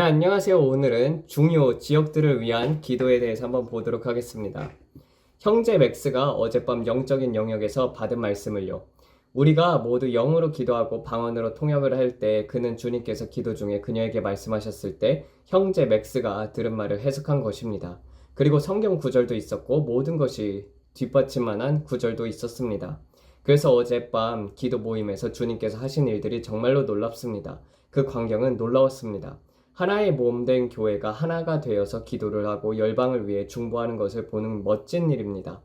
네, 안녕하세요. 오늘은 중요 지역들을 위한 기도에 대해서 한번 보도록 하겠습니다. 형제 맥스가 어젯밤 영적인 영역에서 받은 말씀을요. 우리가 모두 영으로 기도하고 방언으로 통역을 할 때 그는 주님께서 기도 중에 그녀에게 말씀하셨을 때 형제 맥스가 들은 말을 해석한 것입니다. 그리고 성경 구절도 있었고 모든 것이 뒷받침만한 구절도 있었습니다. 그래서 어젯밤 기도 모임에서 주님께서 하신 일들이 정말로 놀랍습니다. 그 광경은 놀라웠습니다. 하나의 몸된 교회가 하나가 되어서 기도를 하고 열방을 위해 중보하는 것을 보는 멋진 일입니다.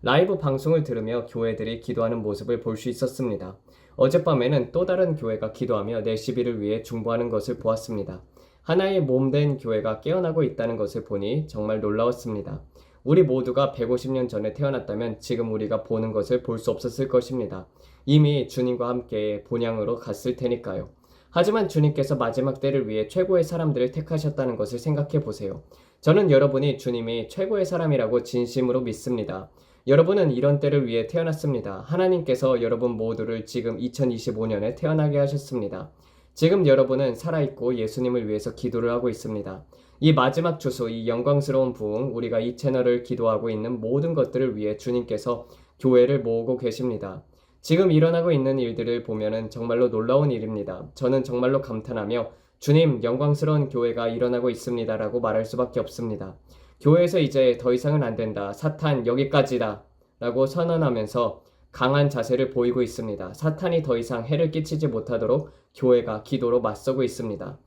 라이브 방송을 들으며 교회들이 기도하는 모습을 볼 수 있었습니다. 어젯밤에는 또 다른 교회가 기도하며 내 시비를 위해 중보하는 것을 보았습니다. 하나의 몸된 교회가 깨어나고 있다는 것을 보니 정말 놀라웠습니다. 우리 모두가 150년 전에 태어났다면 지금 우리가 보는 것을 볼 수 없었을 것입니다. 이미 주님과 함께 본향으로 갔을 테니까요. 하지만 주님께서 마지막 때를 위해 최고의 사람들을 택하셨다는 것을 생각해 보세요. 저는 여러분이 주님이 최고의 사람이라고 진심으로 믿습니다. 여러분은 이런 때를 위해 태어났습니다. 하나님께서 여러분 모두를 지금 2025년에 태어나게 하셨습니다. 지금 여러분은 살아있고 예수님을 위해서 기도를 하고 있습니다. 이 마지막 주소, 이 영광스러운 부흥, 우리가 이 채널을 기도하고 있는 모든 것들을 위해 주님께서 교회를 모으고 계십니다. 지금 일어나고 있는 일들을 보면은 정말로 놀라운 일입니다. 저는 정말로 감탄하며 주님, 영광스러운 교회가 일어나고 있습니다라고 말할 수밖에 없습니다. 교회에서 이제 더 이상은 안 된다. 사탄 여기까지다. 라고 선언하면서 강한 자세를 보이고 있습니다. 사탄이 더 이상 해를 끼치지 못하도록 교회가 기도로 맞서고 있습니다.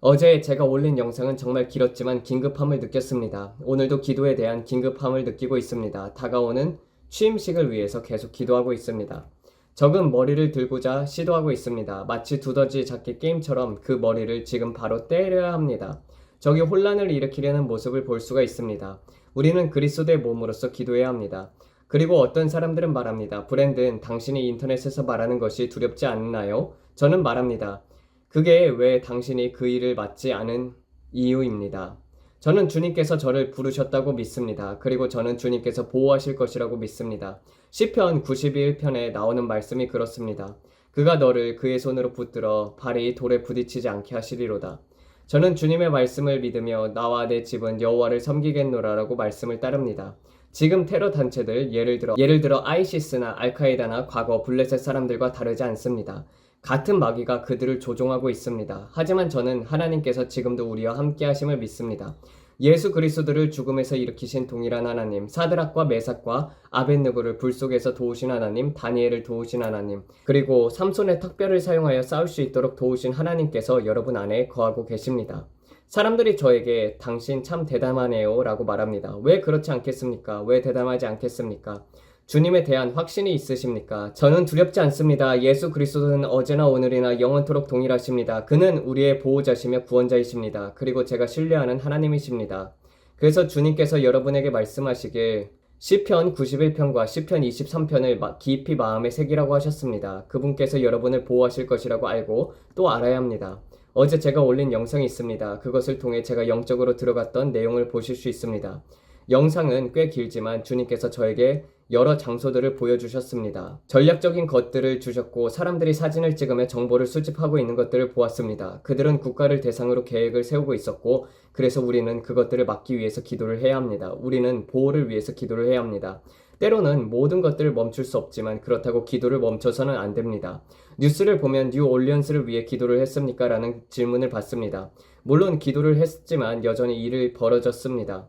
어제 제가 올린 영상은 정말 길었지만 긴급함을 느꼈습니다. 오늘도 기도에 대한 긴급함을 느끼고 있습니다. 다가오는 취임식을 위해서 계속 기도하고 있습니다. 적은 머리를 들고자 시도하고 있습니다. 마치 두더지 잡기 게임처럼 그 머리를 지금 바로 때려야 합니다. 적이 혼란을 일으키려는 모습을 볼 수가 있습니다. 우리는 그리스도의 몸으로서 기도해야 합니다. 그리고 어떤 사람들은 말합니다. 브랜든, 당신이 인터넷에서 말하는 것이 두렵지 않나요? 저는 말합니다. 그게 왜 당신이 그 일을 맡지 않은 이유입니다. 저는 주님께서 저를 부르셨다고 믿습니다. 그리고 저는 주님께서 보호하실 것이라고 믿습니다. 시편 91편에 나오는 말씀이 그렇습니다. 그가 너를 그의 손으로 붙들어 발이 돌에 부딪히지 않게 하시리로다. 저는 주님의 말씀을 믿으며 나와 내 집은 여호와를 섬기겠노라라고 말씀을 따릅니다. 지금 테러 단체들 예를 들어 아이시스나 알카에다나 과거 블레셋 사람들과 다르지 않습니다. 같은 마귀가 그들을 조종하고 있습니다. 하지만 저는 하나님께서 지금도 우리와 함께 하심을 믿습니다. 예수 그리스도를 죽음에서 일으키신 동일한 하나님, 사드락과 메삭과 아벳느고를 불 속에서 도우신 하나님, 다니엘을 도우신 하나님, 그리고 삼손의 턱뼈를 사용하여 싸울 수 있도록 도우신 하나님께서 여러분 안에 거하고 계십니다. 사람들이 저에게 당신 참 대담하네요 라고 말합니다. 왜 그렇지 않겠습니까? 왜 대담하지 않겠습니까? 주님에 대한 확신이 있으십니까? 저는 두렵지 않습니다. 예수 그리스도는 어제나 오늘이나 영원토록 동일하십니다. 그는 우리의 보호자시며 구원자이십니다. 그리고 제가 신뢰하는 하나님이십니다. 그래서 주님께서 여러분에게 말씀하시길 시편 91편과 시편 23편을 깊이 마음에 새기라고 하셨습니다. 그분께서 여러분을 보호하실 것이라고 알고 또 알아야 합니다. 어제 제가 올린 영상이 있습니다. 그것을 통해 제가 영적으로 들어갔던 내용을 보실 수 있습니다. 영상은 꽤 길지만 주님께서 저에게 여러 장소들을 보여주셨습니다. 전략적인 것들을 주셨고 사람들이 사진을 찍으며 정보를 수집하고 있는 것들을 보았습니다. 그들은 국가를 대상으로 계획을 세우고 있었고 그래서 우리는 그것들을 막기 위해서 기도를 해야 합니다. 우리는 보호를 위해서 기도를 해야 합니다. 때로는 모든 것들을 멈출 수 없지만 그렇다고 기도를 멈춰서는 안 됩니다. 뉴스를 보면 뉴 올리언스를 위해 기도를 했습니까? 라는 질문을 받습니다. 물론 기도를 했지만 여전히 일이 벌어졌습니다.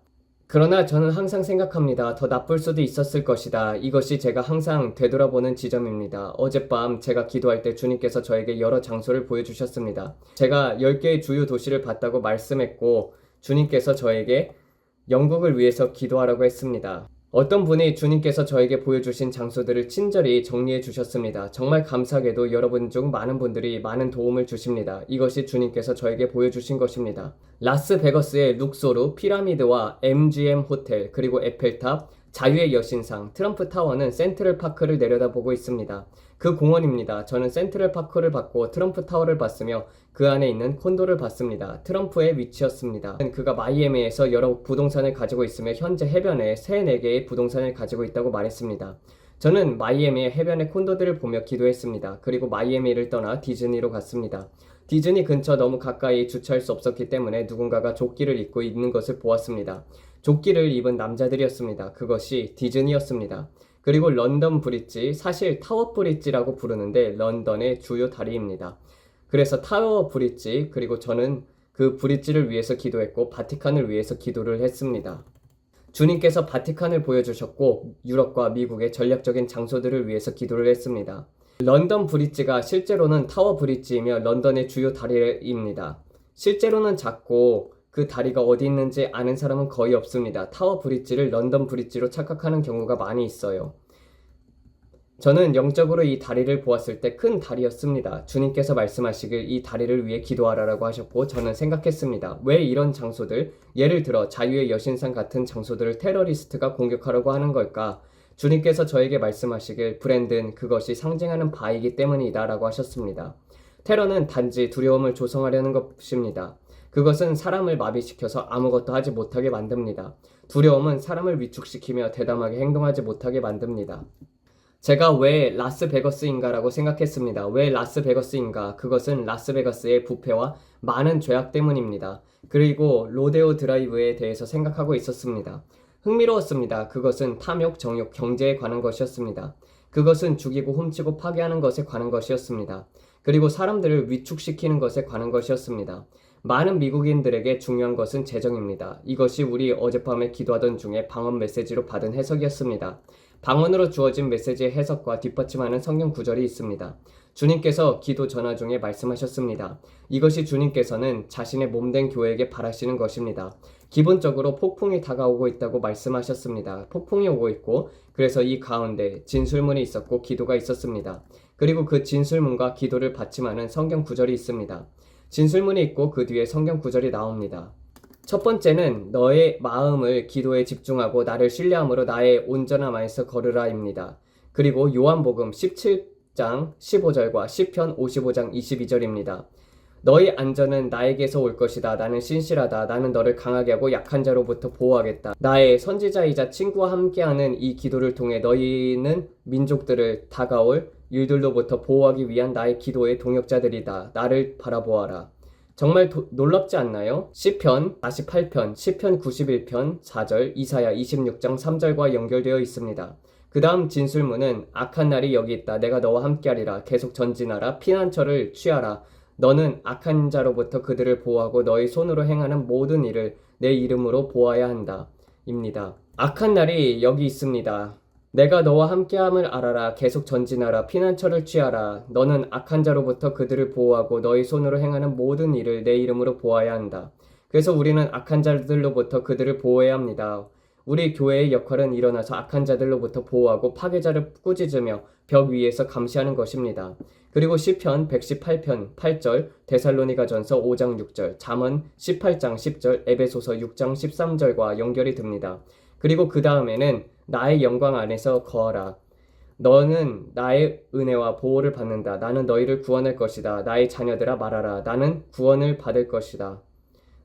그러나 저는 항상 생각합니다. 더 나쁠 수도 있었을 것이다. 이것이 제가 항상 되돌아보는 지점입니다. 어젯밤 제가 기도할 때 주님께서 저에게 여러 장소를 보여주셨습니다. 제가 10개의 주요 도시를 봤다고 말씀했고 주님께서 저에게 영국을 위해서 기도하라고 했습니다. 어떤 분이 주님께서 저에게 보여주신 장소들을 친절히 정리해 주셨습니다. 정말 감사하게도 여러분 중 많은 분들이 많은 도움을 주십니다. 이것이 주님께서 저에게 보여주신 것입니다. 라스베거스의 룩소르, 피라미드와 MGM 호텔, 그리고 에펠탑, 자유의 여신상, 트럼프 타워는 센트럴파크를 내려다보고 있습니다. 그 공원입니다. 저는 센트럴파크를 봤고 트럼프 타워를 봤으며 그 안에 있는 콘도를 봤습니다. 트럼프의 위치였습니다. 그가 마이애미에서 여러 부동산을 가지고 있으며 현재 해변에 3-4개의 부동산을 가지고 있다고 말했습니다. 저는 마이애미의 해변의 콘도들을 보며 기도했습니다. 그리고 마이애미를 떠나 디즈니로 갔습니다. 디즈니 근처 너무 가까이 주차할 수 없었기 때문에 누군가가 조끼를 입고 있는 것을 보았습니다. 조끼를 입은 남자들이었습니다. 그것이 디즈니였습니다. 그리고 런던 브릿지, 사실 타워 브릿지라고 부르는데 런던의 주요 다리입니다. 그래서 타워 브릿지, 그리고 저는 그 브릿지를 위해서 기도했고 바티칸을 위해서 기도를 했습니다. 주님께서 바티칸을 보여주셨고 유럽과 미국의 전략적인 장소들을 위해서 기도를 했습니다. 런던 브릿지가 실제로는 타워 브릿지이며 런던의 주요 다리입니다. 실제로는 작고 그 다리가 어디 있는지 아는 사람은 거의 없습니다. 타워 브릿지를 런던 브릿지로 착각하는 경우가 많이 있어요. 저는 영적으로 이 다리를 보았을 때 큰 다리였습니다. 주님께서 말씀하시길 이 다리를 위해 기도하라라고 하셨고 저는 생각했습니다. 왜 이런 장소들, 예를 들어 자유의 여신상 같은 장소들을 테러리스트가 공격하려고 하는 걸까? 주님께서 저에게 말씀하시길 브랜든 그것이 상징하는 바이기 때문이다 라고 하셨습니다. 테러는 단지 두려움을 조성하려는 것입니다. 그것은 사람을 마비시켜서 아무것도 하지 못하게 만듭니다. 두려움은 사람을 위축시키며 대담하게 행동하지 못하게 만듭니다. 제가 왜 라스베거스인가라고 생각했습니다. 왜 라스베거스인가? 그것은 라스베거스의 부패와 많은 죄악 때문입니다. 그리고 로데오 드라이브에 대해서 생각하고 있었습니다. 흥미로웠습니다. 그것은 탐욕, 정욕, 경제에 관한 것이었습니다. 그것은 죽이고 훔치고 파괴하는 것에 관한 것이었습니다. 그리고 사람들을 위축시키는 것에 관한 것이었습니다. 많은 미국인들에게 중요한 것은 재정입니다. 이것이 우리 어젯밤에 기도하던 중에 방언 메시지로 받은 해석이었습니다. 방언으로 주어진 메시지의 해석과 뒷받침하는 성경 구절이 있습니다. 주님께서 기도 전화 중에 말씀하셨습니다. 이것이 주님께서는 자신의 몸된 교회에게 바라시는 것입니다. 기본적으로 폭풍이 다가오고 있다고 말씀하셨습니다. 폭풍이 오고 있고 그래서 이 가운데 진술문이 있었고 기도가 있었습니다. 그리고 그 진술문과 기도를 받침하는 성경 구절이 있습니다. 진술문이 있고 그 뒤에 성경 구절이 나옵니다. 첫 번째는 너의 마음을 기도에 집중하고 나를 신뢰함으로 나의 온전함 안에서 걸으라입니다. 그리고 요한복음 17장 15절과 시편 55장 22절입니다. 너의 안전은 나에게서 올 것이다. 나는 신실하다. 나는 너를 강하게 하고 약한 자로부터 보호하겠다. 나의 선지자이자 친구와 함께하는 이 기도를 통해 너희는 민족들을 다가올 일들로부터 보호하기 위한 나의 기도의 동역자들이다. 나를 바라보아라. 정말 놀랍지 않나요? 시편 48편, 시편 91편 4절, 이사야 26장 3절과 연결되어 있습니다. 그 다음 진술문은 악한 날이 여기 있다. 내가 너와 함께하리라. 계속 전진하라. 피난처를 취하라. 너는 악한 자로부터 그들을 보호하고 너의 손으로 행하는 모든 일을 내 이름으로 보아야 한다. 입니다. 악한 날이 여기 있습니다. 내가 너와 함께함을 알아라. 계속 전진하라. 피난처를 취하라. 너는 악한 자로부터 그들을 보호하고 너희 손으로 행하는 모든 일을 내 이름으로 보아야 한다. 그래서 우리는 악한 자들로부터 그들을 보호해야 합니다. 우리 교회의 역할은 일어나서 악한 자들로부터 보호하고 파괴자를 꾸짖으며 벽 위에서 감시하는 것입니다. 그리고 시편 118편 8절, 데살로니가전서 5장 6절, 잠언 18장 10절, 에베소서 6장 13절과 연결이 됩니다. 그리고 그 다음에는 나의 영광 안에서 거하라. 너는 나의 은혜와 보호를 받는다. 나는 너희를 구원할 것이다. 나의 자녀들아 말하라. 나는 구원을 받을 것이다.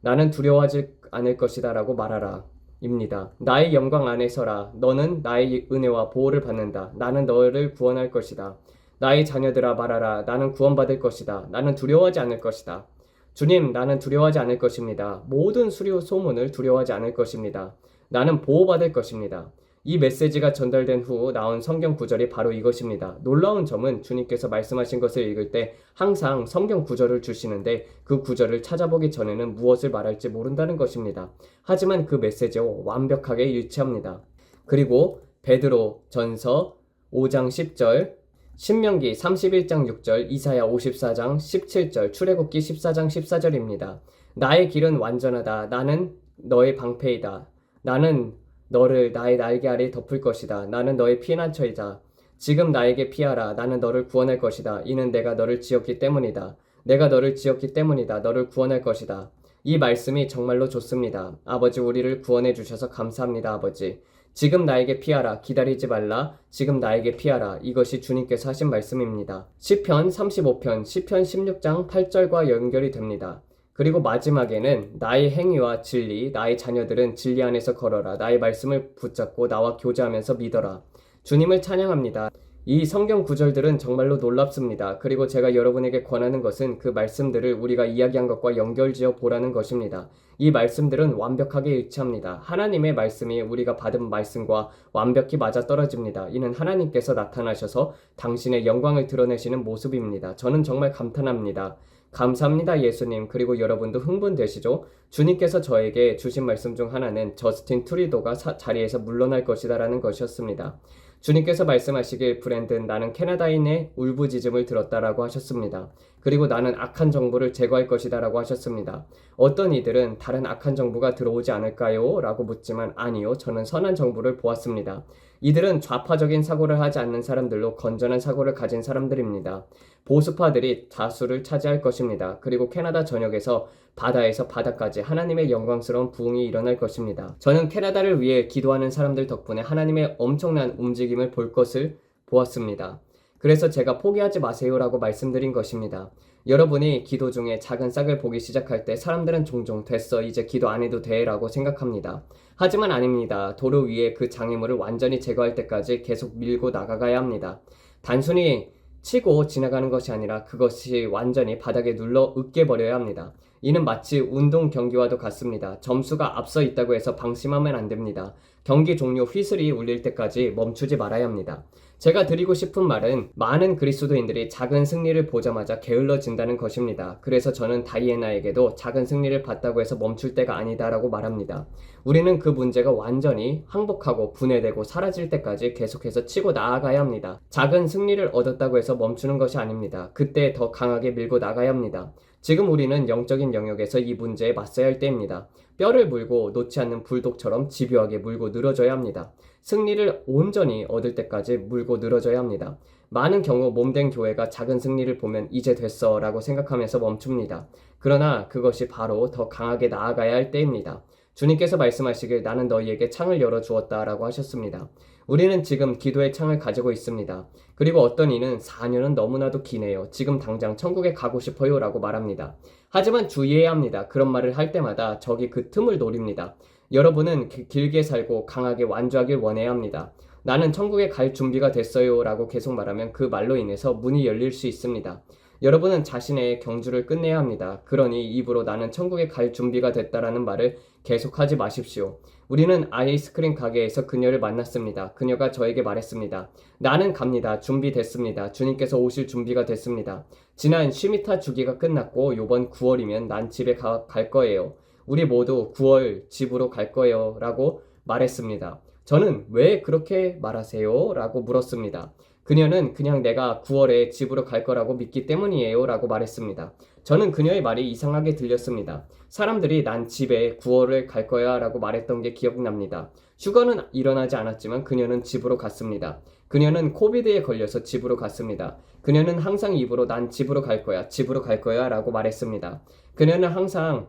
나는 두려워하지 않을 것이다 라고 말하라. 입니다. 나의 영광 안에서라. 너는 나의 은혜와 보호를 받는다. 나는 너를 구원할 것이다. 나의 자녀들아 말하라. 나는 구원받을 것이다. 나는 두려워하지 않을 것이다. 주님, 나는 두려워하지 않을 것입니다. 모든 수료 소문을 두려워하지 않을 것입니다. 나는 보호받을 것입니다. 이 메시지가 전달된 후 나온 성경 구절이 바로 이것입니다. 놀라운 점은 주님께서 말씀하신 것을 읽을 때 항상 성경 구절을 주시는데 그 구절을 찾아보기 전에는 무엇을 말할지 모른다는 것입니다. 하지만 그 메시지와 완벽하게 일치합니다. 그리고 베드로 전서 5장 10절, 신명기 31장 6절, 이사야 54장 17절, 출애굽기 14장 14절입니다. 나의 길은 완전하다. 나는 너의 방패이다. 나는 너를 나의 날개 아래 덮을 것이다. 나는 너의 피난처이다. 지금 나에게 피하라. 나는 너를 구원할 것이다. 이는 내가 너를 지었기 때문이다. 내가 너를 지었기 때문이다. 너를 구원할 것이다. 이 말씀이 정말로 좋습니다. 아버지, 우리를 구원해 주셔서 감사합니다. 아버지. 지금 나에게 피하라. 기다리지 말라. 지금 나에게 피하라. 이것이 주님께서 하신 말씀입니다. 시편 35편, 시편 16장 8절과 연결이 됩니다. 그리고 마지막에는 나의 행위와 진리, 나의 자녀들은 진리 안에서 걸어라. 나의 말씀을 붙잡고 나와 교제하면서 믿어라. 주님을 찬양합니다. 이 성경 구절들은 정말로 놀랍습니다. 그리고 제가 여러분에게 권하는 것은 그 말씀들을 우리가 이야기한 것과 연결지어 보라는 것입니다. 이 말씀들은 완벽하게 일치합니다. 하나님의 말씀이 우리가 받은 말씀과 완벽히 맞아떨어집니다. 이는 하나님께서 나타나셔서 당신의 영광을 드러내시는 모습입니다. 저는 정말 감탄합니다. 감사합니다, 예수님. 그리고 여러분도 흥분되시죠? 주님께서 저에게 주신 말씀 중 하나는 저스틴 트루도가 자리에서 물러날 것이다라는 것이었습니다. 주님께서 말씀하시길 브랜든 나는 캐나다인의 울부짖음을 들었다라고 하셨습니다. 그리고 나는 악한 정부를 제거할 것이다라고 하셨습니다. 어떤 이들은 다른 악한 정부가 들어오지 않을까요? 라고 묻지만 아니요, 저는 선한 정부를 보았습니다. 이들은 좌파적인 사고를 하지 않는 사람들로 건전한 사고를 가진 사람들입니다. 보수파들이 다수를 차지할 것입니다. 그리고 캐나다 전역에서 바다에서 바다까지 하나님의 영광스러운 부흥이 일어날 것입니다. 저는 캐나다를 위해 기도하는 사람들 덕분에 하나님의 엄청난 움직임을 볼 것을 보았습니다. 그래서 제가 포기하지 마세요라고 말씀드린 것입니다. 여러분이 기도 중에 작은 싹을 보기 시작할 때 사람들은 종종 됐어, 이제 기도 안 해도 돼 라고 생각합니다. 하지만 아닙니다. 도로 위에 그 장애물을 완전히 제거할 때까지 계속 밀고 나가가야 합니다. 단순히 치고 지나가는 것이 아니라 그것이 완전히 바닥에 눌러 으깨버려야 합니다. 이는 마치 운동 경기와도 같습니다. 점수가 앞서 있다고 해서 방심하면 안 됩니다. 경기 종료 휘슬이 울릴 때까지 멈추지 말아야 합니다. 제가 드리고 싶은 말은 많은 그리스도인들이 작은 승리를 보자마자 게을러진다는 것입니다. 그래서 저는 다이애나에게도 작은 승리를 봤다고 해서 멈출 때가 아니다라고 말합니다. 우리는 그 문제가 완전히 항복하고 분해되고 사라질 때까지 계속해서 치고 나아가야 합니다. 작은 승리를 얻었다고 해서 멈추는 것이 아닙니다. 그때 더 강하게 밀고 나가야 합니다. 지금 우리는 영적인 영역에서 이 문제에 맞서야 할 때입니다. 뼈를 물고 놓지 않는 불독처럼 집요하게 물고 늘어져야 합니다. 승리를 온전히 얻을 때까지 물고 늘어져야 합니다. 많은 경우 몸된 교회가 작은 승리를 보면 이제 됐어 라고 생각하면서 멈춥니다. 그러나 그것이 바로 더 강하게 나아가야 할 때입니다. 주님께서 말씀하시길 나는 너희에게 창을 열어주었다 라고 하셨습니다. 우리는 지금 기도의 창을 가지고 있습니다. 그리고 어떤 이는 4년은 너무나도 기네요. 지금 당장 천국에 가고 싶어요 라고 말합니다. 하지만 주의해야 합니다. 그런 말을 할 때마다 적이 그 틈을 노립니다. 여러분은 길게 살고 강하게 완주하길 원해야 합니다. 나는 천국에 갈 준비가 됐어요 라고 계속 말하면 그 말로 인해서 문이 열릴 수 있습니다. 여러분은 자신의 경주를 끝내야 합니다. 그러니 입으로 나는 천국에 갈 준비가 됐다라는 말을 계속하지 마십시오. 우리는 아이스크림 가게에서 그녀를 만났습니다. 그녀가 저에게 말했습니다. 나는 갑니다. 준비됐습니다. 주님께서 오실 준비가 됐습니다. 지난 쉬미타 주기가 끝났고 요번 9월이면 난 집에 갈 거예요. 우리 모두 9월 집으로 갈 거예요 라고 말했습니다. 저는 왜 그렇게 말하세요? 라고 물었습니다. 그녀는 그냥 내가 9월에 집으로 갈 거라고 믿기 때문이에요 라고 말했습니다. 저는 그녀의 말이 이상하게 들렸습니다. 사람들이 난 집에 9월에 갈 거야 라고 말했던 게 기억납니다. 휴가는 일어나지 않았지만 그녀는 집으로 갔습니다. 그녀는 코비드에 걸려서 집으로 갔습니다. 그녀는 항상 입으로 난 집으로 갈 거야 라고 말했습니다. 그녀는 항상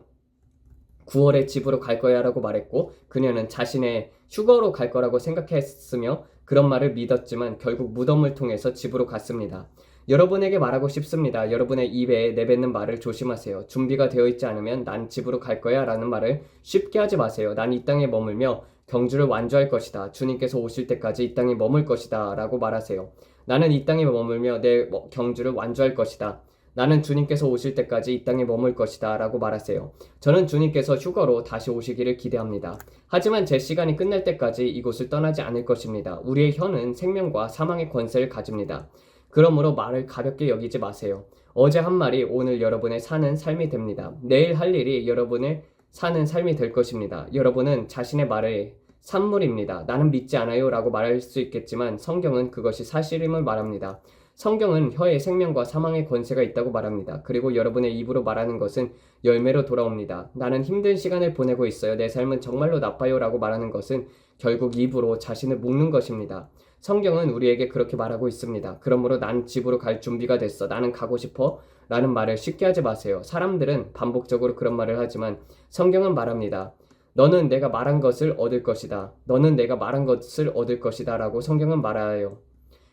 9월에 집으로 갈 거야 라고 말했고 그녀는 자신의 휴가로 갈 거라고 생각했으며 그런 말을 믿었지만 결국 무덤을 통해서 집으로 갔습니다. 여러분에게 말하고 싶습니다. 여러분의 입에 내뱉는 말을 조심하세요. 준비가 되어 있지 않으면 난 집으로 갈 거야 라는 말을 쉽게 하지 마세요. 난 이 땅에 머물며 경주를 완주할 것이다. 주님께서 오실 때까지 이 땅에 머물 것이다 라고 말하세요. 나는 이 땅에 머물며 내 경주를 완주할 것이다. 나는 주님께서 오실 때까지 이 땅에 머물 것이다 라고 말하세요. 저는 주님께서 휴가로 다시 오시기를 기대합니다. 하지만 제 시간이 끝날 때까지 이곳을 떠나지 않을 것입니다. 우리의 혀는 생명과 사망의 권세를 가집니다. 그러므로 말을 가볍게 여기지 마세요. 어제 한 말이 오늘 여러분의 사는 삶이 됩니다. 내일 할 일이 여러분의 사는 삶이 될 것입니다. 여러분은 자신의 말에 산물입니다. 나는 믿지 않아요 라고 말할 수 있겠지만 성경은 그것이 사실임을 말합니다. 성경은 혀에 생명과 사망의 권세가 있다고 말합니다. 그리고 여러분의 입으로 말하는 것은 열매로 돌아옵니다. 나는 힘든 시간을 보내고 있어요. 내 삶은 정말로 나빠요 라고 말하는 것은 결국 입으로 자신을 묶는 것입니다. 성경은 우리에게 그렇게 말하고 있습니다. 그러므로 난 집으로 갈 준비가 됐어. 나는 가고 싶어. 라는 말을 쉽게 하지 마세요. 사람들은 반복적으로 그런 말을 하지만 성경은 말합니다. 너는 내가 말한 것을 얻을 것이다. 너는 내가 말한 것을 얻을 것이다 라고 성경은 말하여요.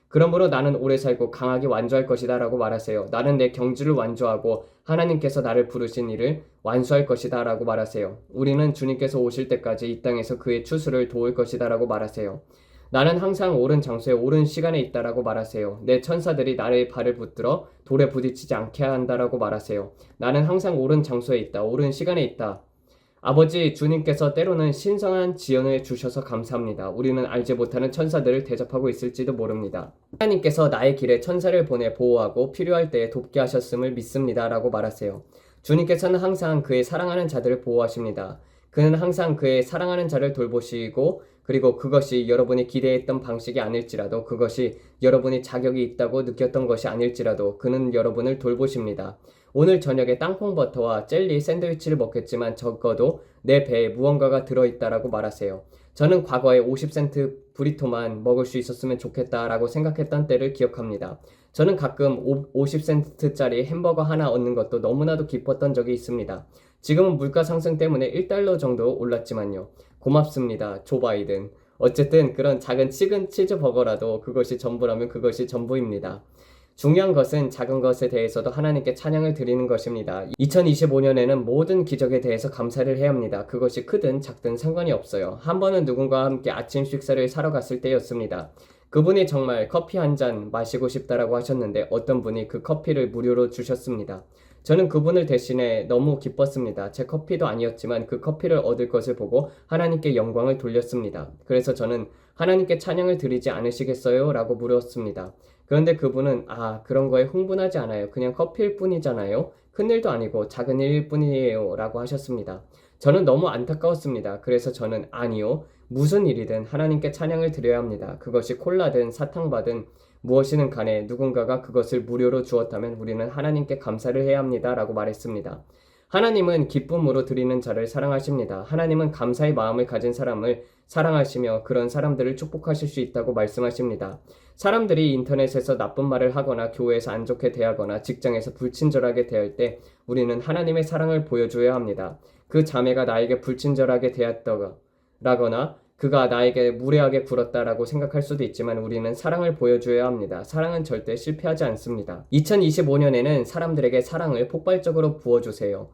그러므로 나는 오래 살고 강하게 완주할 것이다 라고 말하세요. 나는 내 경주를 완주하고 하나님께서 나를 부르신 일을 완수할 것이다 라고 말하세요. 우리는 주님께서 오실 때까지 이 땅에서 그의 추수를 도울 것이다 라고 말하세요. 나는 항상 옳은 장소에 옳은 시간에 있다라고 말하세요. 내 천사들이 나의 발을 붙들어 돌에 부딪히지 않게 한다라고 말하세요. 나는 항상 옳은 장소에 있다. 옳은 시간에 있다. 아버지 주님께서 때로는 신성한 지연을 주셔서 감사합니다. 우리는 알지 못하는 천사들을 대접하고 있을지도 모릅니다. 하나님께서 나의 길에 천사를 보내 보호하고 필요할 때에 돕게 하셨음을 믿습니다. 라고 말하세요. 주님께서는 항상 그의 사랑하는 자들을 보호하십니다. 그는 항상 그의 사랑하는 자를 돌보시고 그리고 그것이 여러분이 기대했던 방식이 아닐지라도 그것이 여러분이 자격이 있다고 느꼈던 것이 아닐지라도 그는 여러분을 돌보십니다. 오늘 저녁에 땅콩버터와 젤리 샌드위치를 먹겠지만 적어도 내 배에 무언가가 들어있다라고 말하세요. 저는 과거에 50센트 브리토만 먹을 수 있었으면 좋겠다라고 생각했던 때를 기억합니다. 저는 가끔 50센트짜리 햄버거 하나 얻는 것도 너무나도 기뻤던 적이 있습니다. 지금은 물가 상승 때문에 1달러 정도 올랐지만요. 고맙습니다. 조 바이든. 어쨌든 그런 작은 치즈버거라도 그것이 전부라면 그것이 전부입니다. 중요한 것은 작은 것에 대해서도 하나님께 찬양을 드리는 것입니다. 2025년에는 모든 기적에 대해서 감사를 해야 합니다. 그것이 크든 작든 상관이 없어요. 한 번은 누군가와 함께 아침 식사를 사러 갔을 때였습니다. 그분이 정말 커피 한 잔 마시고 싶다라고 하셨는데 어떤 분이 그 커피를 무료로 주셨습니다. 저는 그분을 대신해 너무 기뻤습니다. 제 커피도 아니었지만 그 커피를 얻을 것을 보고 하나님께 영광을 돌렸습니다. 그래서 저는 하나님께 찬양을 드리지 않으시겠어요? 라고 물었습니다. 그런데 그분은 그런 거에 흥분하지 않아요. 그냥 커피일 뿐이잖아요. 큰일도 아니고 작은 일일 뿐이에요. 라고 하셨습니다. 저는 너무 안타까웠습니다. 그래서 저는 아니요. 무슨 일이든 하나님께 찬양을 드려야 합니다. 그것이 콜라든 사탕바든 무엇이든 간에 누군가가 그것을 무료로 주었다면 우리는 하나님께 감사를 해야 합니다. 라고 말했습니다. 하나님은 기쁨으로 드리는 자를 사랑하십니다. 하나님은 감사의 마음을 가진 사람을 사랑하시며 그런 사람들을 축복하실 수 있다고 말씀하십니다. 사람들이 인터넷에서 나쁜 말을 하거나 교회에서 안 좋게 대하거나 직장에서 불친절하게 대할 때 우리는 하나님의 사랑을 보여줘야 합니다. 그 자매가 나에게 불친절하게 대했다거나 그가 나에게 무례하게 굴었다라고 생각할 수도 있지만 우리는 사랑을 보여줘야 합니다. 사랑은 절대 실패하지 않습니다. 2025년에는 사람들에게 사랑을 폭발적으로 부어주세요.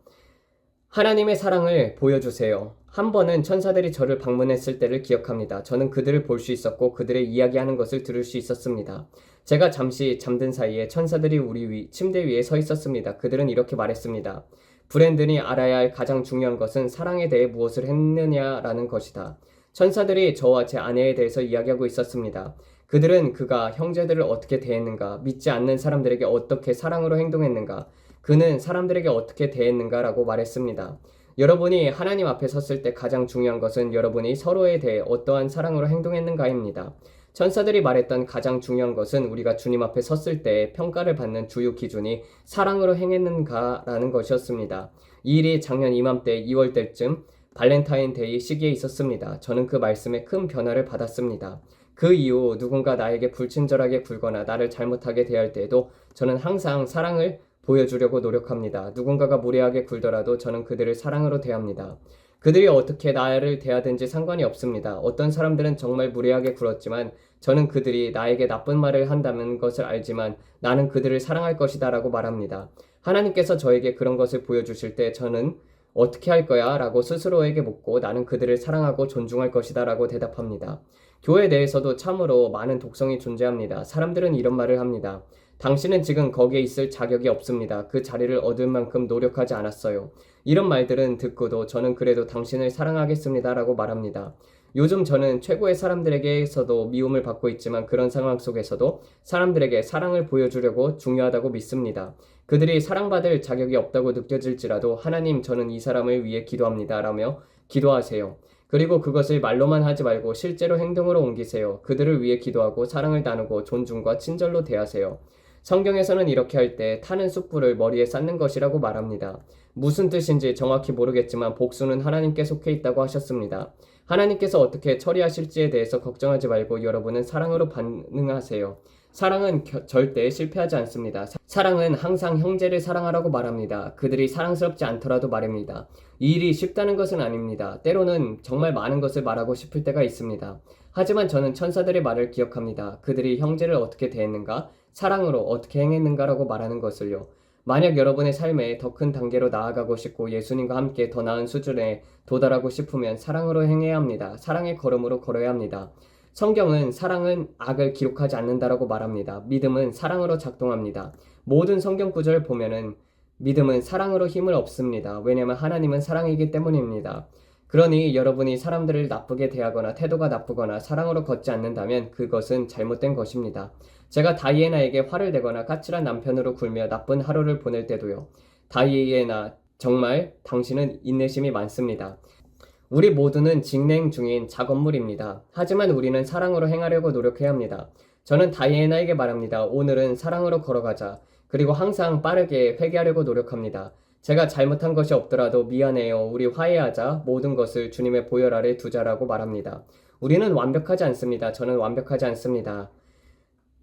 하나님의 사랑을 보여주세요. 한 번은 천사들이 저를 방문했을 때를 기억합니다. 저는 그들을 볼 수 있었고 그들의 이야기하는 것을 들을 수 있었습니다. 제가 잠시 잠든 사이에 천사들이 우리 침대 위에 서 있었습니다. 그들은 이렇게 말했습니다. 브랜든이 알아야 할 가장 중요한 것은 사랑에 대해 무엇을 했느냐라는 것이다. 천사들이 저와 제 아내에 대해서 이야기하고 있었습니다. 그들은 그가 형제들을 어떻게 대했는가, 믿지 않는 사람들에게 어떻게 사랑으로 행동했는가, 그는 사람들에게 어떻게 대했는가라고 말했습니다. 여러분이 하나님 앞에 섰을 때 가장 중요한 것은 여러분이 서로에 대해 어떠한 사랑으로 행동했는가입니다. 천사들이 말했던 가장 중요한 것은 우리가 주님 앞에 섰을 때 평가를 받는 주요 기준이 사랑으로 행했는가라는 것이었습니다. 이 일이 작년 이맘때 2월 때쯤 발렌타인데이 시기에 있었습니다. 저는 그 말씀에 큰 변화를 받았습니다. 그 이후 누군가 나에게 불친절하게 굴거나 나를 잘못하게 대할 때에도 저는 항상 사랑을 보여주려고 노력합니다. 누군가가 무례하게 굴더라도 저는 그들을 사랑으로 대합니다. 그들이 어떻게 나를 대하든지 상관이 없습니다. 어떤 사람들은 정말 무례하게 굴었지만 저는 그들이 나에게 나쁜 말을 한다는 것을 알지만 나는 그들을 사랑할 것이다 라고 말합니다. 하나님께서 저에게 그런 것을 보여주실 때 저는 어떻게 할 거야? 라고 스스로에게 묻고 나는 그들을 사랑하고 존중할 것이다 라고 대답합니다. 교회 내에서도 참으로 많은 독성이 존재합니다. 사람들은 이런 말을 합니다. 당신은 지금 거기에 있을 자격이 없습니다. 그 자리를 얻을 만큼 노력하지 않았어요. 이런 말들은 듣고도 저는 그래도 당신을 사랑하겠습니다 라고 말합니다. 요즘 저는 최고의 사람들에게서도 미움을 받고 있지만 그런 상황 속에서도 사람들에게 사랑을 보여주려고 중요하다고 믿습니다. 그들이 사랑받을 자격이 없다고 느껴질지라도 하나님 저는 이 사람을 위해 기도합니다 라며 기도하세요. 그리고 그것을 말로만 하지 말고 실제로 행동으로 옮기세요. 그들을 위해 기도하고 사랑을 나누고 존중과 친절로 대하세요. 성경에서는 이렇게 할 때 타는 숯불을 머리에 쌓는 것이라고 말합니다. 무슨 뜻인지 정확히 모르겠지만 복수는 하나님께 속해 있다고 하셨습니다. 하나님께서 어떻게 처리하실지에 대해서 걱정하지 말고 여러분은 사랑으로 반응하세요. 사랑은 절대 실패하지 않습니다. 사랑은 항상 형제를 사랑하라고 말합니다. 그들이 사랑스럽지 않더라도 말입니다. 이 일이 쉽다는 것은 아닙니다. 때로는 정말 많은 것을 말하고 싶을 때가 있습니다. 하지만 저는 천사들의 말을 기억합니다. 그들이 형제를 어떻게 대했는가, 사랑으로 어떻게 행했는가라고 말하는 것을요. 만약 여러분의 삶에 더 큰 단계로 나아가고 싶고 예수님과 함께 더 나은 수준에 도달하고 싶으면 사랑으로 행해야 합니다. 사랑의 걸음으로 걸어야 합니다. 성경은 사랑은 악을 기록하지 않는다라고 말합니다. 믿음은 사랑으로 작동합니다. 모든 성경 구절을 보면은 믿음은 사랑으로 힘을 얻습니다. 왜냐하면 하나님은 사랑이기 때문입니다. 그러니 여러분이 사람들을 나쁘게 대하거나 태도가 나쁘거나 사랑으로 걷지 않는다면 그것은 잘못된 것입니다. 제가 다이애나에게 화를 내거나 까칠한 남편으로 굴며 나쁜 하루를 보낼 때도요. 다이애나, 정말 당신은 인내심이 많습니다. 우리 모두는 진행 중인 작업물입니다. 하지만 우리는 사랑으로 행하려고 노력해야 합니다. 저는 다이애나에게 말합니다. 오늘은 사랑으로 걸어가자. 그리고 항상 빠르게 회개하려고 노력합니다. 제가 잘못한 것이 없더라도 미안해요. 우리 화해하자. 모든 것을 주님의 보혈 아래 두자라고 말합니다. 우리는 완벽하지 않습니다. 저는 완벽하지 않습니다.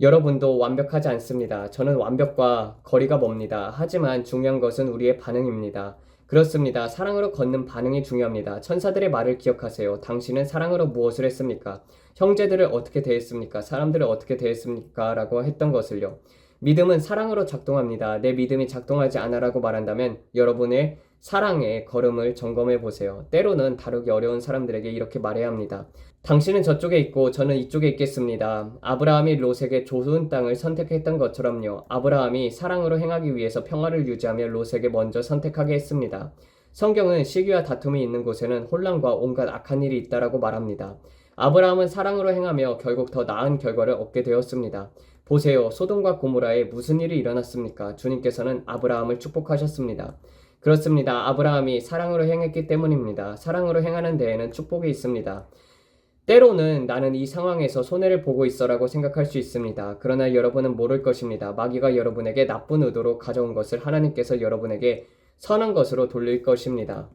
여러분도 완벽하지 않습니다. 저는 완벽과 거리가 멉니다. 하지만 중요한 것은 우리의 반응입니다. 그렇습니다. 사랑으로 걷는 반응이 중요합니다. 천사들의 말을 기억하세요. 당신은 사랑으로 무엇을 했습니까? 형제들을 어떻게 대했습니까? 사람들을 어떻게 대했습니까? 라고 했던 것을요. 믿음은 사랑으로 작동합니다. 내 믿음이 작동하지 않아라고 말한다면 여러분의 사랑의 걸음을 점검해 보세요. 때로는 다루기 어려운 사람들에게 이렇게 말해야 합니다. 당신은 저쪽에 있고 저는 이쪽에 있겠습니다. 아브라함이 롯에게 좋은 땅을 선택했던 것처럼요. 아브라함이 사랑으로 행하기 위해서 평화를 유지하며 롯에게 먼저 선택하게 했습니다. 성경은 시기와 다툼이 있는 곳에는 혼란과 온갖 악한 일이 있다라고 말합니다. 아브라함은 사랑으로 행하며 결국 더 나은 결과를 얻게 되었습니다. 보세요. 소돔과 고모라에 무슨 일이 일어났습니까? 주님께서는 아브라함을 축복하셨습니다. 그렇습니다. 아브라함이 사랑으로 행했기 때문입니다. 사랑으로 행하는 데에는 축복이 있습니다. 때로는 나는 이 상황에서 손해를 보고 있어라고 생각할 수 있습니다. 그러나 여러분은 모를 것입니다. 마귀가 여러분에게 나쁜 의도로 가져온 것을 하나님께서 여러분에게 선한 것으로 돌릴 것입니다.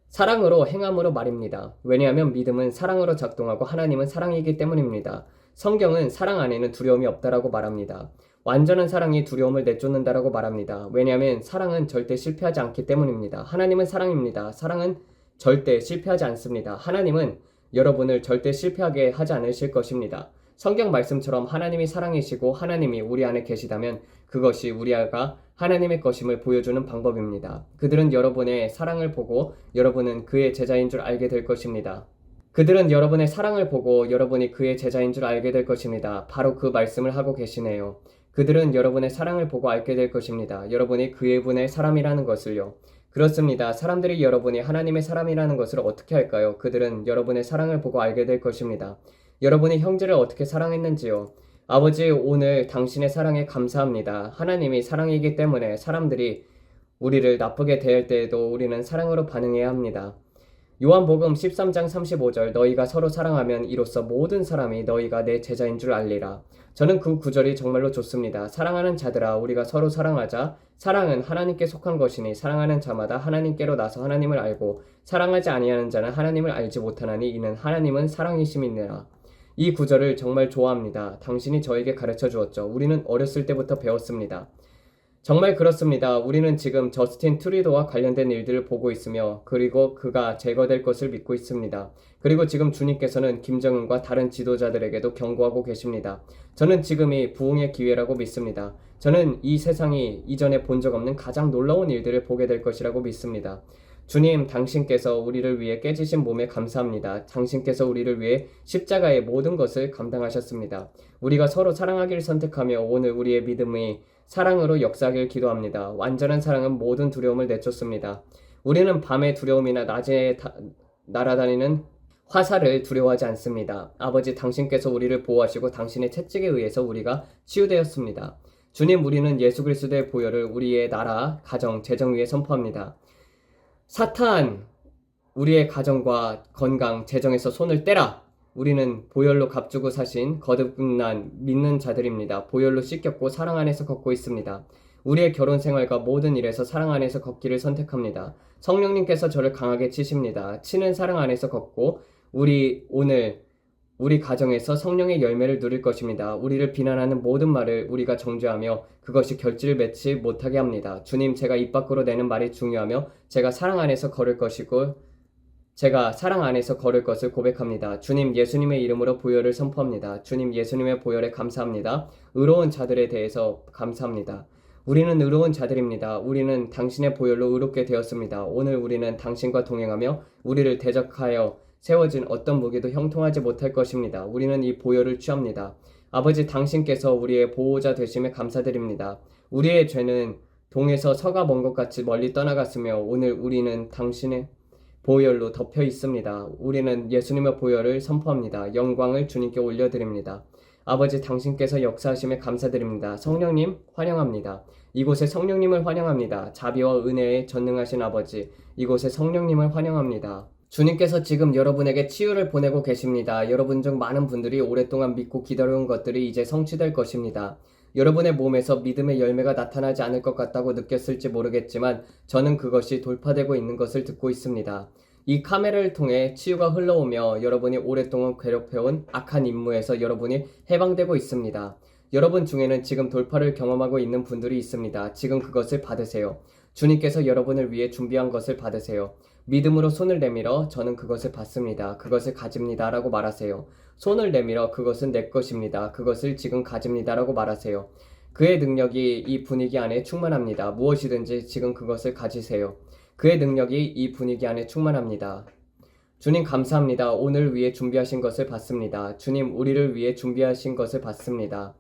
사랑으로 행함으로 말입니다. 왜냐하면 믿음은 사랑으로 작동하고 하나님은 사랑이기 때문입니다. 성경은 사랑 안에는 두려움이 없다라고 말합니다. 완전한 사랑이 두려움을 내쫓는다라고 말합니다. 왜냐하면 사랑은 절대 실패하지 않기 때문입니다. 하나님은 사랑입니다. 사랑은 절대 실패하지 않습니다. 하나님은 여러분을 절대 실패하게 하지 않으실 것입니다. 성경 말씀처럼 하나님이 사랑이시고 하나님이 우리 안에 계시다면 그것이 우리가 하나님의 것임을 보여주는 방법입니다. 그들은 여러분의 사랑을 보고 여러분은 그의 제자인 줄 알게 될 것입니다. 그들은 여러분의 사랑을 보고 여러분이 그의 제자인 줄 알게 될 것입니다. 바로 그 말씀을 하고 계시네요. 그들은 여러분의 사랑을 보고 알게 될 것입니다. 여러분이 그의 분의 사람이라는 것을요. 그렇습니다. 사람들이 여러분이 하나님의 사람이라는 것을 어떻게 할까요? 그들은 여러분의 사랑을 보고 알게 될 것입니다. 여러분이 형제를 어떻게 사랑했는지요? 아버지, 오늘 당신의 사랑에 감사합니다. 하나님이 사랑이기 때문에 사람들이 우리를 나쁘게 대할 때에도 우리는 사랑으로 반응해야 합니다. 요한복음 13장 35절 너희가 서로 사랑하면 이로써 모든 사람이 너희가 내 제자인 줄 알리라. 저는 그 구절이 정말로 좋습니다. 사랑하는 자들아 우리가 서로 사랑하자. 사랑은 하나님께 속한 것이니 사랑하는 자마다 하나님께로 나서 하나님을 알고 사랑하지 아니하는 자는 하나님을 알지 못하나니 이는 하나님은 사랑이심이니라. 이 구절을 정말 좋아합니다. 당신이 저에게 가르쳐 주었죠. 우리는 어렸을 때부터 배웠습니다. 정말 그렇습니다. 우리는 지금 저스틴 트루도와 관련된 일들을 보고 있으며 그리고 그가 제거될 것을 믿고 있습니다. 그리고 지금 주님께서는 김정은과 다른 지도자들에게도 경고하고 계십니다. 저는 지금이 부흥의 기회라고 믿습니다. 저는 이 세상이 이전에 본 적 없는 가장 놀라운 일들을 보게 될 것이라고 믿습니다. 주님, 당신께서 우리를 위해 깨지신 몸에 감사합니다. 당신께서 우리를 위해 십자가의 모든 것을 감당하셨습니다. 우리가 서로 사랑하기를 선택하며 오늘 우리의 믿음이 사랑으로 역사하길 기도합니다. 완전한 사랑은 모든 두려움을 내쫓습니다. 우리는 밤의 두려움이나 낮에 날아다니는 화살을 두려워하지 않습니다. 아버지, 당신께서 우리를 보호하시고 당신의 채찍에 의해서 우리가 치유되었습니다. 주님, 우리는 예수 그리스도의 보혈을 우리의 나라, 가정, 재정 위에 선포합니다. 사탄, 우리의 가정과 건강, 재정에서 손을 떼라! 우리는 보혈로 값주고 사신 거듭난 믿는 자들입니다. 보혈로 씻겼고 사랑 안에서 걷고 있습니다. 우리의 결혼 생활과 모든 일에서 사랑 안에서 걷기를 선택합니다. 성령님께서 저를 강하게 치십니다. 치는 사랑 안에서 걷고 오늘 우리 가정에서 성령의 열매를 누릴 것입니다. 우리를 비난하는 모든 말을 우리가 정죄하며 그것이 결실을 맺지 못하게 합니다. 주님, 제가 입 밖으로 내는 말이 중요하며 제가 사랑 안에서 걸을 것이고 제가 사랑 안에서 걸을 것을 고백합니다. 주님, 예수님의 이름으로 보혈을 선포합니다. 주님, 예수님의 보혈에 감사합니다. 의로운 자들에 대해서 감사합니다. 우리는 의로운 자들입니다. 우리는 당신의 보혈로 의롭게 되었습니다. 오늘 우리는 당신과 동행하며 우리를 대적하여 세워진 어떤 무기도 형통하지 못할 것입니다. 우리는 이 보혈을 취합니다. 아버지 당신께서 우리의 보호자 되심에 감사드립니다. 우리의 죄는 동에서 서가 먼 것 같이 멀리 떠나갔으며 오늘 우리는 당신의 보혈로 덮여 있습니다. 우리는 예수님의 보혈을 선포합니다. 영광을 주님께 올려드립니다. 아버지 당신께서 역사하심에 감사드립니다. 성령님 환영합니다. 이곳에 성령님을 환영합니다. 자비와 은혜에 전능하신 아버지, 이곳에 성령님을 환영합니다. 주님께서 지금 여러분에게 치유를 보내고 계십니다. 여러분 중 많은 분들이 오랫동안 믿고 기다려온 것들이 이제 성취될 것입니다. 여러분의 몸에서 믿음의 열매가 나타나지 않을 것 같다고 느꼈을지 모르겠지만 저는 그것이 돌파되고 있는 것을 듣고 있습니다. 이 카메라를 통해 치유가 흘러오며 여러분이 오랫동안 괴롭혀온 악한 임무에서 여러분이 해방되고 있습니다. 여러분 중에는 지금 돌파를 경험하고 있는 분들이 있습니다. 지금 그것을 받으세요. 주님께서 여러분을 위해 준비한 것을 받으세요. 믿음으로 손을 내밀어 저는 그것을 받습니다. 그것을 가집니다. 라고 말하세요. 손을 내밀어 그것은 내 것입니다. 그것을 지금 가집니다. 라고 말하세요. 그의 능력이 이 분위기 안에 충만합니다. 무엇이든지 지금 그것을 가지세요. 그의 능력이 이 분위기 안에 충만합니다. 주님 감사합니다. 오늘 위해 준비하신 것을 받습니다. 주님 우리를 위해 준비하신 것을 받습니다.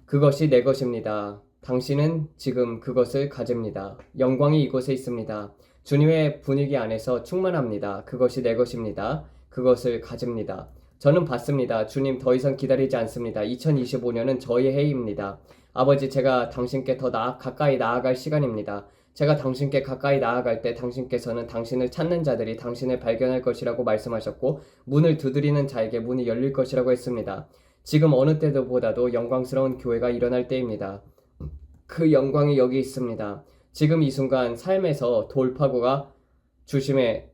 그것이 내 것입니다. 당신은 지금 그것을 가집니다. 영광이 이곳에 있습니다. 주님의 분위기 안에서 충만합니다. 그것이 내 것입니다. 그것을 가집니다. 저는 받습니다. 주님 더 이상 기다리지 않습니다. 2025년은 저의 해입니다. 아버지 제가 당신께 더 가까이 나아갈 시간입니다. 제가 당신께 가까이 나아갈 때 당신께서는 당신을 찾는 자들이 당신을 발견할 것이라고 말씀하셨고 문을 두드리는 자에게 문이 열릴 것이라고 했습니다. 지금 어느 때보다도 영광스러운 교회가 일어날 때입니다. 그 영광이 여기 있습니다. 지금 이 순간 삶에서 돌파구가 주심에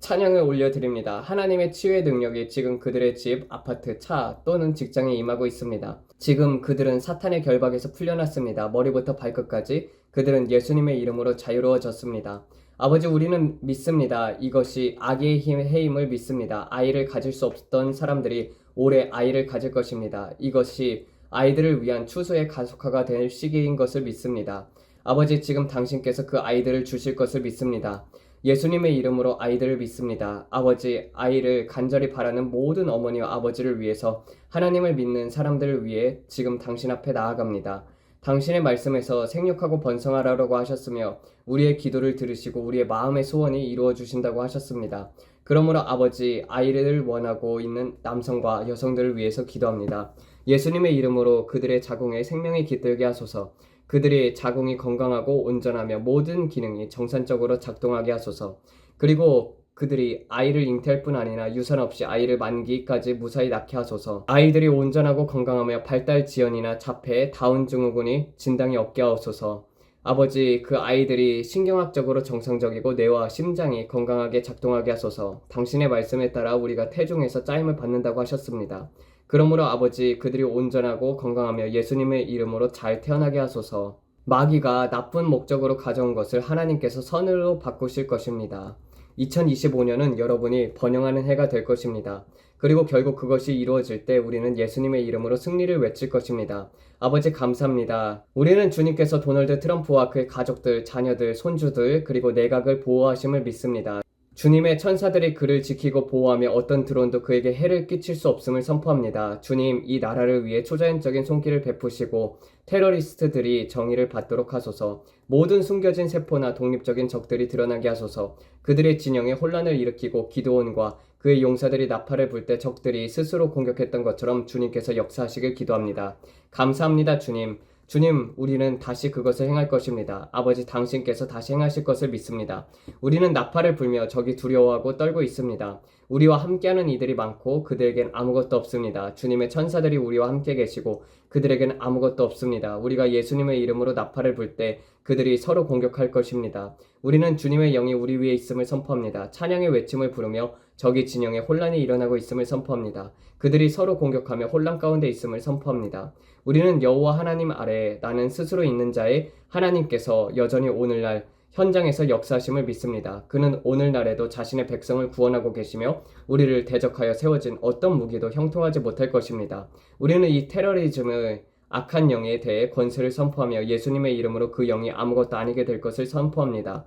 찬양을 올려드립니다. 하나님의 치유의 능력이 지금 그들의 집, 아파트, 차 또는 직장에 임하고 있습니다. 지금 그들은 사탄의 결박에서 풀려났습니다. 머리부터 발끝까지 그들은 예수님의 이름으로 자유로워졌습니다. 아버지 우리는 믿습니다. 이것이 악의 해임을 믿습니다. 아이를 가질 수 없던 사람들이 올해 아이를 가질 것입니다. 이것이 아이들을 위한 추수의 가속화가 될 시기인 것을 믿습니다. 아버지 지금 당신께서 그 아이들을 주실 것을 믿습니다. 예수님의 이름으로 아이들을 믿습니다. 아버지 아이를 간절히 바라는 모든 어머니와 아버지를 위해서 하나님을 믿는 사람들을 위해 지금 당신 앞에 나아갑니다. 당신의 말씀에서 생육하고 번성하라고 하셨으며 우리의 기도를 들으시고 우리의 마음의 소원이 이루어 주신다고 하셨습니다. 그러므로 아버지 아이를 원하고 있는 남성과 여성들을 위해서 기도합니다. 예수님의 이름으로 그들의 자궁에 생명이 깃들게 하소서. 그들의 자궁이 건강하고 온전하며 모든 기능이 정상적으로 작동하게 하소서. 그리고 그들이 아이를 잉태할 뿐 아니라 유산 없이 아이를 만기까지 무사히 낳게 하소서. 아이들이 온전하고 건강하며 발달 지연이나 자폐, 다운 증후군이 진단이 없게 하소서. 아버지 그 아이들이 신경학적으로 정상적이고 뇌와 심장이 건강하게 작동하게 하소서. 당신의 말씀에 따라 우리가 태중에서 짜임을 받는다고 하셨습니다. 그러므로 아버지 그들이 온전하고 건강하며 예수님의 이름으로 잘 태어나게 하소서. 마귀가 나쁜 목적으로 가져온 것을 하나님께서 선으로 바꾸실 것입니다. 2025년은 여러분이 번영하는 해가 될 것입니다. 그리고 결국 그것이 이루어질 때 우리는 예수님의 이름으로 승리를 외칠 것입니다. 아버지 감사합니다. 우리는 주님께서 도널드 트럼프와 그의 가족들, 자녀들, 손주들 그리고 내각을 보호하심을 믿습니다. 주님의 천사들이 그를 지키고 보호하며 어떤 드론도 그에게 해를 끼칠 수 없음을 선포합니다. 주님, 이 나라를 위해 초자연적인 손길을 베푸시고 테러리스트들이 정의를 받도록 하소서. 모든 숨겨진 세포나 독립적인 적들이 드러나게 하소서. 그들의 진영에 혼란을 일으키고 기드온과 그의 용사들이 나팔을 불 때 적들이 스스로 공격했던 것처럼 주님께서 역사하시길 기도합니다. 감사합니다, 주님. 주님, 우리는 다시 그것을 행할 것입니다. 아버지 당신께서 다시 행하실 것을 믿습니다. 우리는 나팔을 불며 적이 두려워하고 떨고 있습니다. 우리와 함께하는 이들이 많고 그들에겐 아무것도 없습니다. 주님의 천사들이 우리와 함께 계시고 그들에겐 아무것도 없습니다. 우리가 예수님의 이름으로 나팔을 불 때 그들이 서로 공격할 것입니다. 우리는 주님의 영이 우리 위에 있음을 선포합니다. 찬양의 외침을 부르며 적이 진영에 혼란이 일어나고 있음을 선포합니다. 그들이 서로 공격하며 혼란 가운데 있음을 선포합니다. 우리는 여호와 하나님 아래에 나는 스스로 있는 자의 하나님께서 여전히 오늘날 현장에서 역사하심을 믿습니다. 그는 오늘날에도 자신의 백성을 구원하고 계시며 우리를 대적하여 세워진 어떤 무기도 형통하지 못할 것입니다. 우리는 이 테러리즘을 악한 영에 대해 권세를 선포하며 예수님의 이름으로 그 영이 아무것도 아니게 될 것을 선포합니다.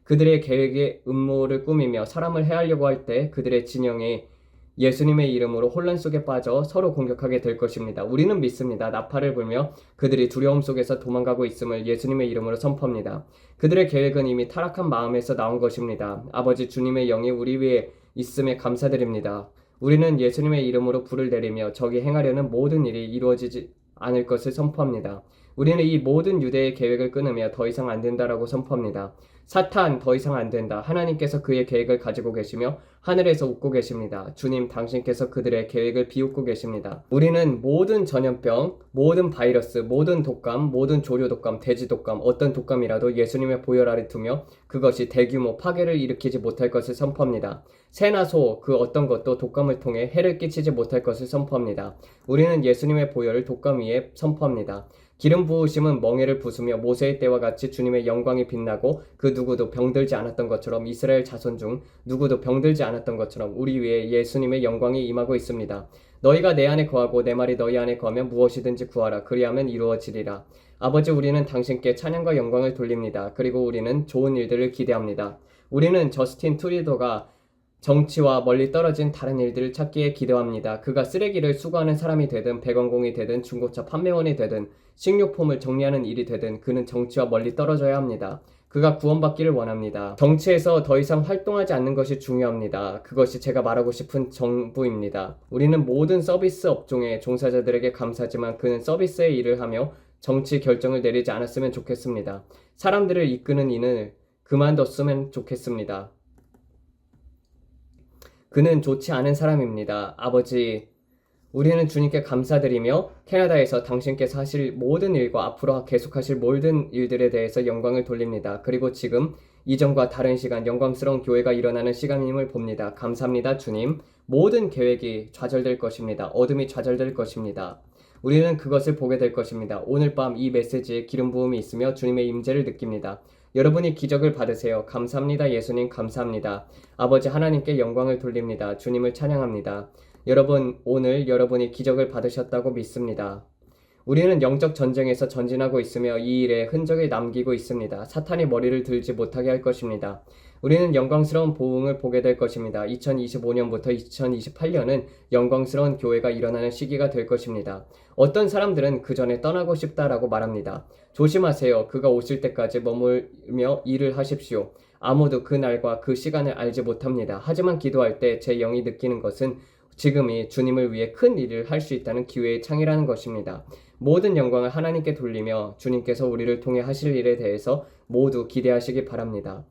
그들의 계획의 음모를 꾸미며 사람을 해하려고 할 때 그들의 진영이 예수님의 이름으로 혼란 속에 빠져 서로 공격하게 될 것입니다. 우리는 믿습니다. 나팔을 불며 그들이 두려움 속에서 도망가고 있음을 예수님의 이름으로 선포합니다. 그들의 계획은 이미 타락한 마음에서 나온 것입니다. 아버지 주님의 영이 우리 위에 있음에 감사드립니다. 우리는 예수님의 이름으로 불을 내리며 적이 행하려는 모든 일이 이루어지지 않을 것을 선포합니다. 우리는 이 모든 유대의 계획을 끊으며 더 이상 안 된다라고 선포합니다. 사탄 더 이상 안 된다. 하나님께서 그의 계획을 가지고 계시며 하늘에서 웃고 계십니다. 주님 당신께서 그들의 계획을 비웃고 계십니다. 우리는 모든 전염병, 모든 바이러스, 모든 독감, 모든 조류 독감, 돼지 독감, 어떤 독감이라도 예수님의 보혈 아래 두며 그것이 대규모 파괴를 일으키지 못할 것을 선포합니다. 새나 소 그 어떤 것도 독감을 통해 해를 끼치지 못할 것을 선포합니다. 우리는 예수님의 보혈을 독감 위에 선포합니다. 기름 부으심은 멍에를 부수며 모세의 때와 같이 주님의 영광이 빛나고 그 누구도 병들지 않았던 것처럼 이스라엘 자손 중 누구도 병들지 않았던 것처럼 우리 위에 예수님의 영광이 임하고 있습니다. 너희가 내 안에 거하고 내 말이 너희 안에 거하면 무엇이든지 구하라. 그리하면 이루어지리라. 아버지 우리는 당신께 찬양과 영광을 돌립니다. 그리고 우리는 좋은 일들을 기대합니다. 우리는 저스틴 트루도가 정치와 멀리 떨어진 다른 일들을 찾기에 기도합니다. 그가 쓰레기를 수거하는 사람이 되든 백원공이 되든 중고차 판매원이 되든 식료품을 정리하는 일이 되든 그는 정치와 멀리 떨어져야 합니다. 그가 구원받기를 원합니다. 정치에서 더 이상 활동하지 않는 것이 중요합니다. 그것이 제가 말하고 싶은 정부입니다. 우리는 모든 서비스 업종의 종사자들에게 감사하지만 그는 서비스의 일을 하며 정치 결정을 내리지 않았으면 좋겠습니다. 사람들을 이끄는 일을 그만뒀으면 좋겠습니다. 그는 좋지 않은 사람입니다. 아버지, 우리는 주님께 감사드리며 캐나다에서 당신께서 하실 모든 일과 앞으로 계속하실 모든 일들에 대해서 영광을 돌립니다. 그리고 지금 이전과 다른 시간 영광스러운 교회가 일어나는 시간임을 봅니다. 감사합니다, 주님. 모든 계획이 좌절될 것입니다. 어둠이 좌절될 것입니다. 우리는 그것을 보게 될 것입니다. 오늘 밤 이 메시지에 기름 부음이 있으며 주님의 임재를 느낍니다. 여러분이 기적을 받으세요. 감사합니다. 예수님 감사합니다. 아버지 하나님께 영광을 돌립니다. 주님을 찬양합니다. 여러분 오늘 여러분이 기적을 받으셨다고 믿습니다. 우리는 영적 전쟁에서 전진하고 있으며 이 일에 흔적을 남기고 있습니다. 사탄이 머리를 들지 못하게 할 것입니다. 우리는 영광스러운 보응을 보게 될 것입니다. 2025년부터 2028년은 영광스러운 교회가 일어나는 시기가 될 것입니다. 어떤 사람들은 그 전에 떠나고 싶다라고 말합니다. 조심하세요. 그가 오실 때까지 머물며 일을 하십시오. 아무도 그 날과 그 시간을 알지 못합니다. 하지만 기도할 때 제 영이 느끼는 것은 지금이 주님을 위해 큰 일을 할 수 있다는 기회의 창이라는 것입니다. 모든 영광을 하나님께 돌리며 주님께서 우리를 통해 하실 일에 대해서 모두 기대하시기 바랍니다.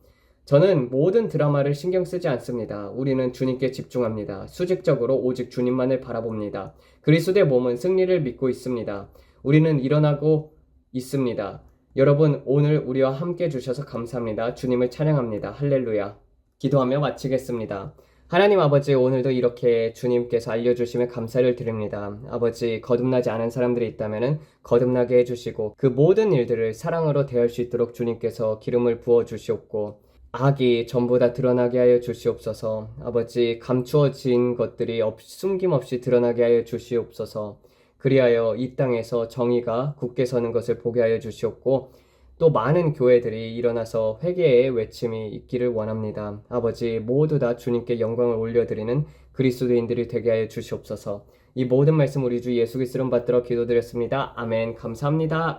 저는 모든 드라마를 신경 쓰지 않습니다. 우리는 주님께 집중합니다. 수직적으로 오직 주님만을 바라봅니다. 그리스도의 몸은 승리를 믿고 있습니다. 우리는 일어나고 있습니다. 여러분 오늘 우리와 함께 주셔서 감사합니다. 주님을 찬양합니다. 할렐루야. 기도하며 마치겠습니다. 하나님 아버지 오늘도 이렇게 주님께서 알려주시며 감사를 드립니다. 아버지 거듭나지 않은 사람들이 있다면 거듭나게 해주시고 그 모든 일들을 사랑으로 대할 수 있도록 주님께서 기름을 부어주시옵고 악이 전부 다 드러나게 하여 주시옵소서. 아버지 감추어진 것들이 숨김없이 드러나게 하여 주시옵소서. 그리하여 이 땅에서 정의가 굳게 서는 것을 보게 하여 주시옵고 또 많은 교회들이 일어나서 회개의 외침이 있기를 원합니다. 아버지 모두 다 주님께 영광을 올려드리는 그리스도인들이 되게 하여 주시옵소서. 이 모든 말씀 우리 주 예수 그리스도를 받들어 기도드렸습니다. 아멘. 감사합니다.